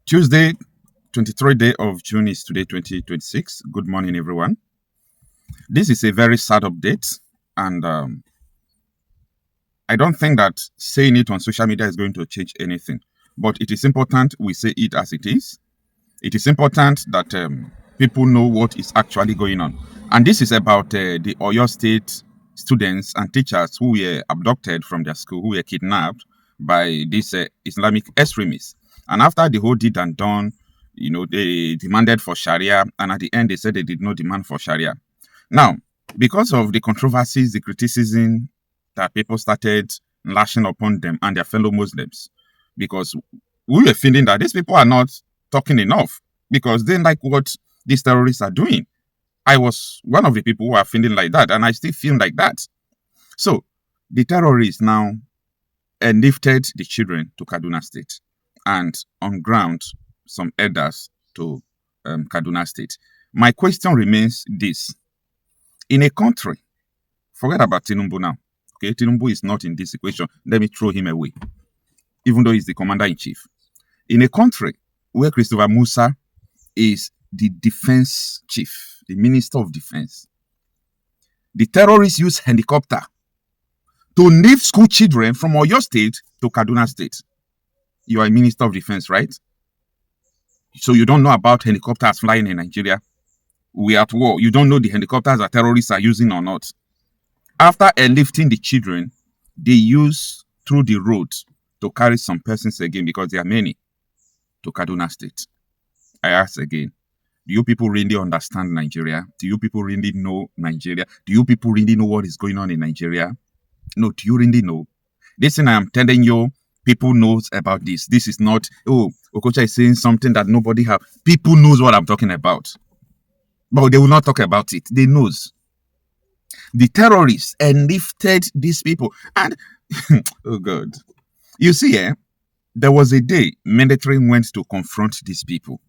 Tuesday, 23rd day of June is today, 2026. Good morning, everyone. This is a very sad update, and I don't think that saying it on social media is going to change anything. But it is important we say it as it is. It is important that people know what is actually going on. And this is about the Oyo State students and teachers who were abducted from their school, who were kidnapped by these Islamic extremists. And after the whole did and done, they demanded for Sharia, and at the end, they said they did not demand for Sharia. Now, because of the controversies, the criticism that people started lashing upon them and their fellow Muslims, because we were feeling that these people are not talking enough because they like what these terrorists are doing. I was one of the people who are feeling like that, and I still feel like that. So the terrorists now lifted the children to Kaduna State, and on ground some elders to Kaduna State. My question remains this: in a country, forget about Tinubu now. Okay, Tinubu is not in this equation. Let me throw him away, even though he's the commander in chief. In a country where Christopher Musa is the defense chief, the minister of defense, the terrorists use helicopter to lift school children from Oyo State to Kaduna State. You are a minister of defense, right? So you don't know about helicopters flying in Nigeria. We are at war. You don't know the helicopters that terrorists are using or not. After airlifting the children, they use through the road to carry some persons again, because there are many, to Kaduna State. I ask again, do you people really understand Nigeria? Do you people really know Nigeria? Do you people really know what is going on in Nigeria? No, do you really know? This thing I am telling you, people knows about this. This is not, Okocha is saying something that nobody have. People knows what I'm talking about. But they will not talk about it. They knows. The terrorists lifted these people. And, oh God. You see, there was a day military went to confront these people.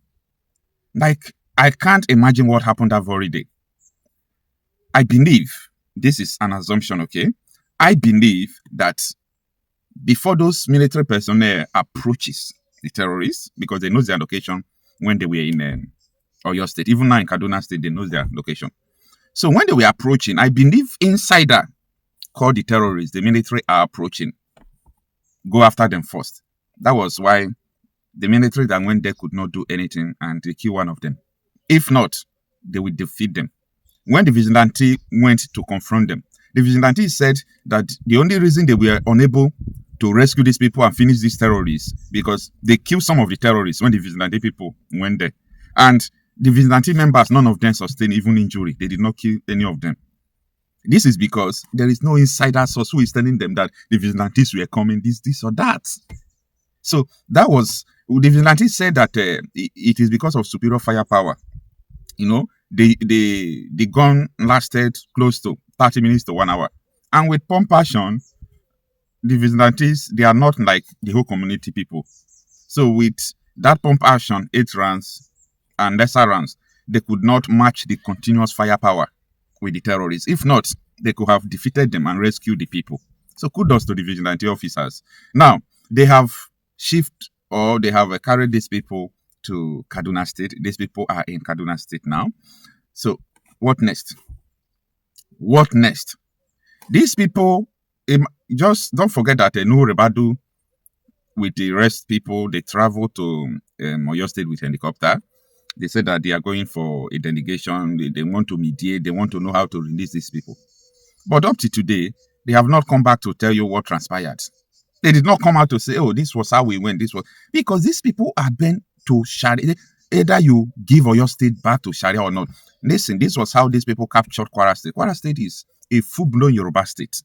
Like, I can't imagine what happened that very day. I believe, this is an assumption, okay? I believe that before those military personnel approaches the terrorists, because they know their location when they were in Oyo State, even now in Kaduna State, they know their location. So when they were approaching, I believe insider called the terrorists, the military are approaching, go after them first. That was why the military that went there could not do anything, and they killed one of them. If not, they would defeat them. When the vigilante went to confront them, the vigilante said that the only reason they were unable to rescue these people and finish these terrorists because they killed some of the terrorists when the vigilante people went there. And the vigilante members, none of them sustained even injury. They did not kill any of them. This is because there is no insider source who is telling them that the vigilantes were coming, this or that. So that was, the vigilante said that it is because of superior firepower. The gun lasted close to 30 minutes to 1 hour. And with pump action, the vigilantes, they are not like the whole community people. So with that pump action, 8 rounds and lesser rounds, they could not match the continuous firepower with the terrorists. If not, they could have defeated them and rescued the people. So kudos to the vigilante officers. Now, they have carried these people to Kaduna State. These people are in Kaduna State now. So what next? What next? These people, just don't forget that Nuhu Rebadu with the rest people, they travel to Oyo State with helicopter. They said that they are going for a delegation. They want to mediate. They want to know how to release these people. But up to today, they have not come back to tell you what transpired. They did not come out to say, oh, this was how we went. Because these people are bent to Sharia. Either you give Oyo State back to Sharia or not. Listen, this was how these people captured Kwara State. Kwara State is a full-blown Yoruba state.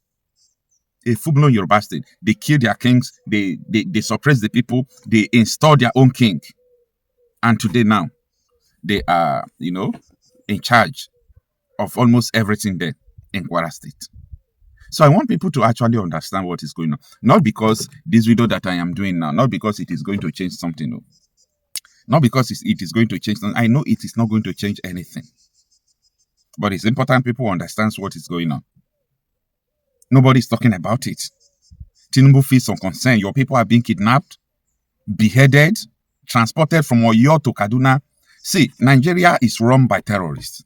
A full-blown Yoruba state. They kill their kings. They suppress the people. They install their own king. And today now, they are, in charge of almost everything there in Kwara State. So I want people to actually understand what is going on. Not because this video that I am doing now, not because it is going to change something. No. Not because it is going to change something. I know it is not going to change anything. But it's important people understand what is going on. Nobody is talking about it. Tinubu feels some concern. Your people are being kidnapped, beheaded, transported from Oyo to Kaduna. See, Nigeria is run by terrorists.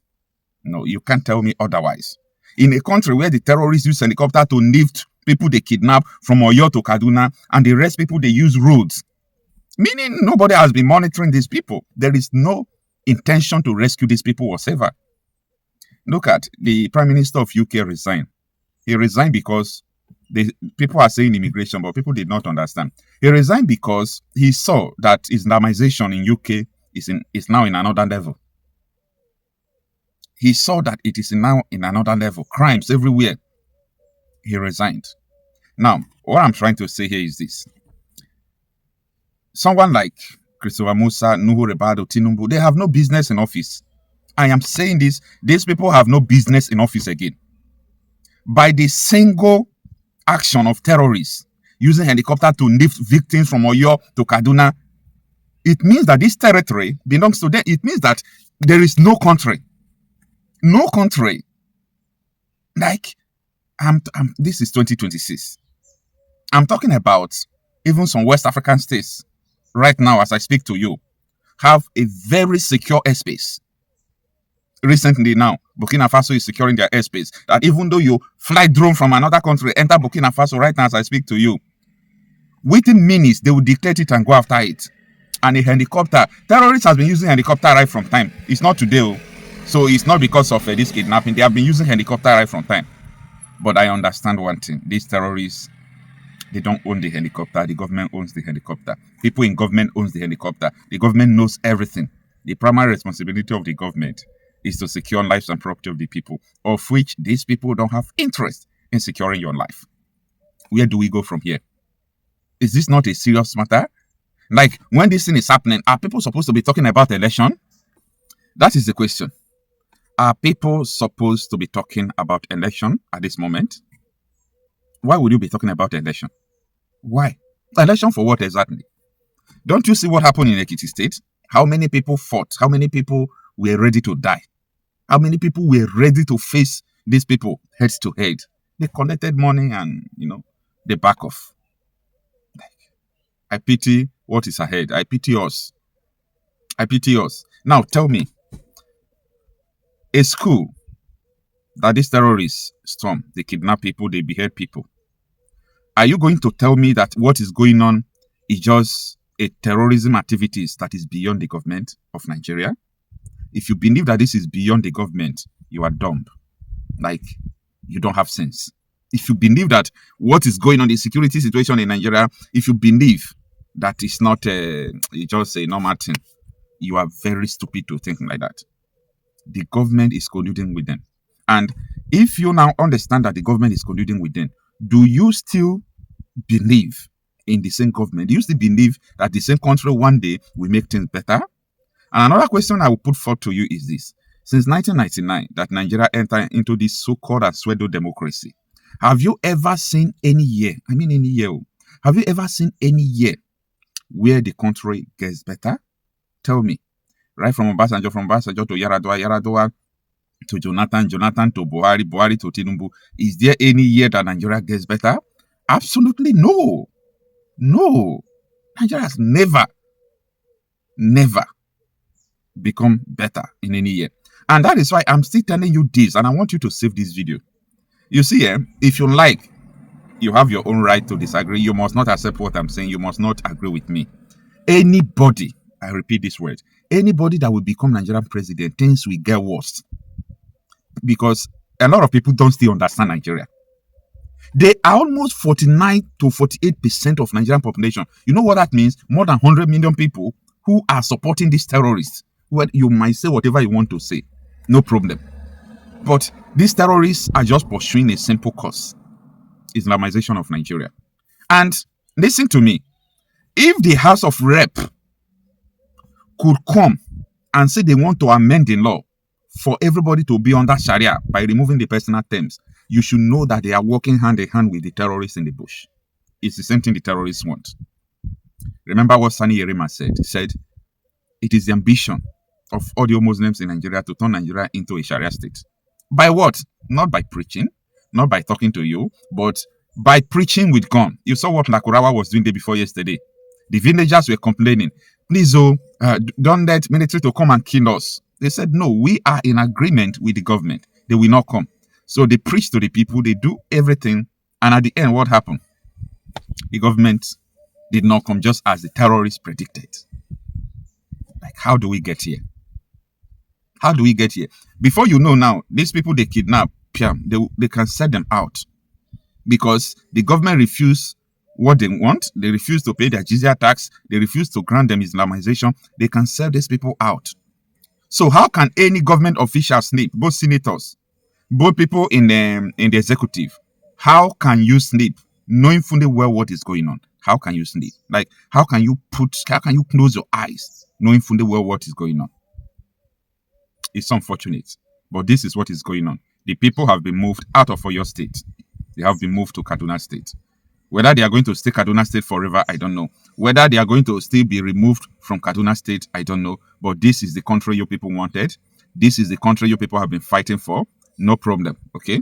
No, you can't tell me otherwise. In a country where the terrorists use helicopter to lift people they kidnap from Oyo to Kaduna, and the rest people they use roads, meaning nobody has been monitoring these people. There is no intention to rescue these people whatsoever. Look at the Prime Minister of UK resigned. He resigned because people are saying immigration, but people did not understand. He resigned because he saw that Islamization in UK is now in another level. He saw that it is now in another level. Crimes everywhere. He resigned. Now, what I'm trying to say here is this. Someone like Christopher Musa, Nuhu Rebado, Tinubu, they have no business in office. I am saying this. These people have no business in office again. By the single action of terrorists using helicopter to lift victims from Oyo to Kaduna, it means that this territory belongs to them. It means that there is no country. No country. Like, this is 2026. I'm talking about even some West African states right now as I speak to you have a very secure airspace. Recently now, Burkina Faso is securing their airspace. That even though you fly drone from another country, enter Burkina Faso right now as I speak to you, within minutes, they will dictate it and go after it. And a helicopter, terrorists has been using helicopter right from time. It's not today. So it's not because of this kidnapping. They have been using helicopter right from time. But I understand one thing. These terrorists, they don't own the helicopter. The government owns the helicopter. People in government owns the helicopter. The government knows everything. The primary responsibility of the government is to secure lives and property of the people, of which these people don't have interest in securing your life. Where do we go from here? Is this not a serious matter? Like, when this thing is happening, are people supposed to be talking about election? That is the question. Are people supposed to be talking about election at this moment? Why would you be talking about election? Why? Election for what exactly? Don't you see what happened in Ekiti State? How many people fought? How many people were ready to die? How many people were ready to face these people head to head? They collected money and, they back off. I pity what is ahead. I pity us. I pity us. Now tell me, a school that these terrorists storm, they kidnap people, they behead people. Are you going to tell me that what is going on is just a terrorism activities that is beyond the government of Nigeria? If you believe that this is beyond the government, you are dumb. Like, you don't have sense. If you believe that what is going on, the security situation in Nigeria, if you believe that it's not just a normal thing, you are very stupid to think like that. The government is colluding with them. And if you now understand that the government is colluding with them, do you still believe in the same government? Do you still believe that the same country one day will make things better? And another question I will put forth to you is this. Since 1999, that Nigeria entered into this so-called pseudo democracy, have you ever seen any year, have you ever seen any year where the country gets better? Tell me. Right from Obasanjo to Yaradua to Jonathan to Buhari to Tinubu, is there any year that Nigeria gets better? Absolutely no. No. Nigeria has never become better in any year. And that is why I'm still telling you this, and I want you to save this video. You see, if you like, you have your own right to disagree. You must not accept what I'm saying. You must not agree with me. Anybody, I repeat this word, anybody that will become Nigerian president, things will get worse. Because a lot of people don't still understand Nigeria. They are almost 49 to 48% of Nigerian population. You know what that means? More than 100 million people who are supporting these terrorists. Well, you might say whatever you want to say. No problem. But these terrorists are just pursuing a simple cause. Islamization of Nigeria. And listen to me. If the House of Rep could come and say they want to amend the law for everybody to be under Sharia by removing the personal terms, you should know that they are working hand in hand with the terrorists in the bush. It's the same thing the terrorists want. Remember what Sani Yerima said? He said, it is the ambition of audio Muslims in Nigeria to turn Nigeria into a Sharia state. By what? Not by preaching, not by talking to you, but by preaching with gun. You saw what Nakurawa was doing day before yesterday. The villagers were complaining. Please, don't let military to come and kill us. They said, no, we are in agreement with the government. They will not come. So they preach to the people, they do everything. And at the end, what happened? The government did not come just as the terrorists predicted. Like, how do we get here? How do we get here? Before you know now, these people they kidnap, they can set them out because the government refused what they want. They refuse to pay their jizya tax. They refuse to grant them Islamization. They can sell these people out. So how can any government official snip, both senators, both people in the executive, how can you snip knowing fully well what is going on? How can you snip? Like, how can you close your eyes knowing fully well what is going on? It's unfortunate, but this is what is going on. The people have been moved out of Oyo State. They have been moved to Kaduna State. Whether they are going to stay Kaduna State forever, I don't know. Whether they are going to still be removed from Kaduna State, I don't know. But this is the country you people wanted. This is the country you people have been fighting for. No problem, okay?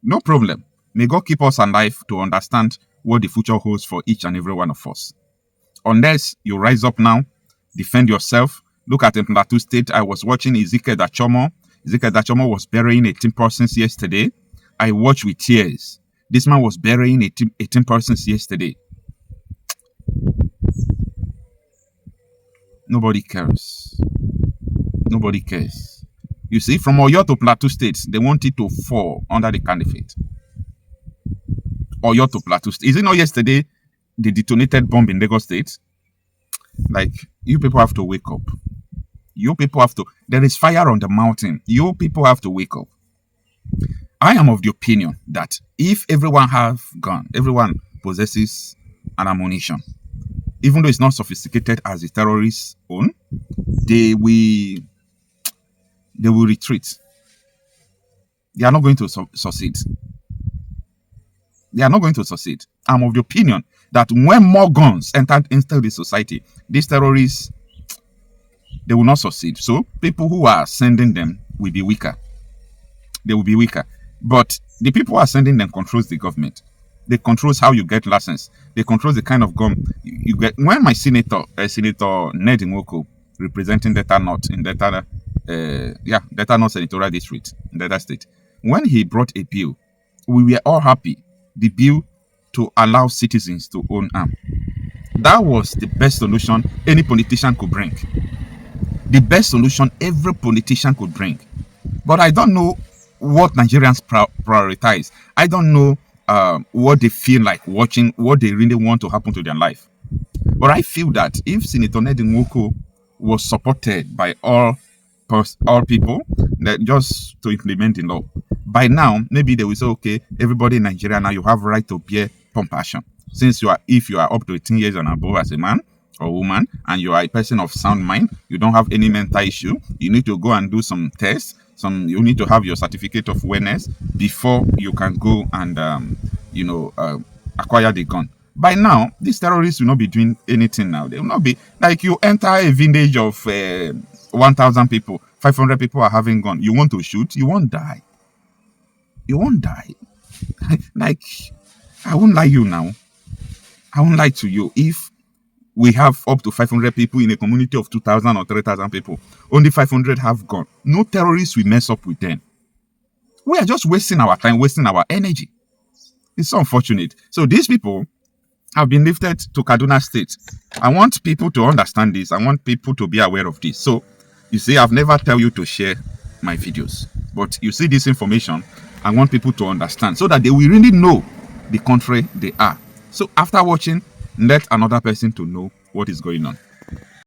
No problem. May God keep us alive to understand what the future holds for each and every one of us. Unless you rise up now, defend yourself. Look at the Plateau State. I was watching Ezekiel Dachomo. Ezekiel Dachomo was burying 18 persons yesterday. I watched with tears. This man was burying 18 persons yesterday. Nobody cares. Nobody cares. You see, from Oyo to Plateau State, they want it to fall under the caliphate. Oyo to Plateau State. Is it not yesterday they detonated bomb in Lagos State? Like, you people have to wake up. You people have to. There is fire on the mountain. You people have to wake up. I am of the opinion that if everyone have gun, everyone possesses an ammunition, even though it's not sophisticated as the terrorists own, they will retreat. They are not going to succeed. They are not going to succeed. I'm of the opinion that when more guns enter the society, these terrorists, they will not succeed. So people who are sending them will be weaker. They will be weaker. But the people who are sending them controls the government. They controls how you get license. They control the kind of gun you get. When my Senator Ned Nwoko, representing Delta North in Delta North Senatorial District in Delta State, when he brought a bill, we were all happy. The bill to allow citizens to own arms. That was the best solution any politician could bring. The best solution every politician could bring. But I don't know what Nigerians prioritize. I don't know what they feel like watching, what they really want to happen to their life. But I feel that if Senator Ned Nwoko was supported by all people, that just to implement the law, by now maybe they will say, okay, everybody in Nigeria now you have right to bear compassion. Since if you are up to 18 years and above as a man or woman and you are a person of sound mind, you don't have any mental issue, you need to go and do some tests. You need to have your certificate of wellness before you can go and acquire the gun. By now, these terrorists will not be doing anything now. They will not be like you enter a village of 1,000 people, 500 people are having gun. You want to shoot, you won't die. You won't die. Like, I won't lie you now. I won't lie to you. If we have up to 500 people in a community of 2,000 or 3,000 people, only 500 have gone. No terrorists will mess up with them. We are just wasting our time, wasting our energy. It's so unfortunate. So these people have been lifted to Kaduna State. I want people to understand this. I want people to be aware of this. So, you see, I've never tell you to share my videos. But you see this information, I want people to understand so that they will really know the country they are. So after watching, let another person to know what is going on.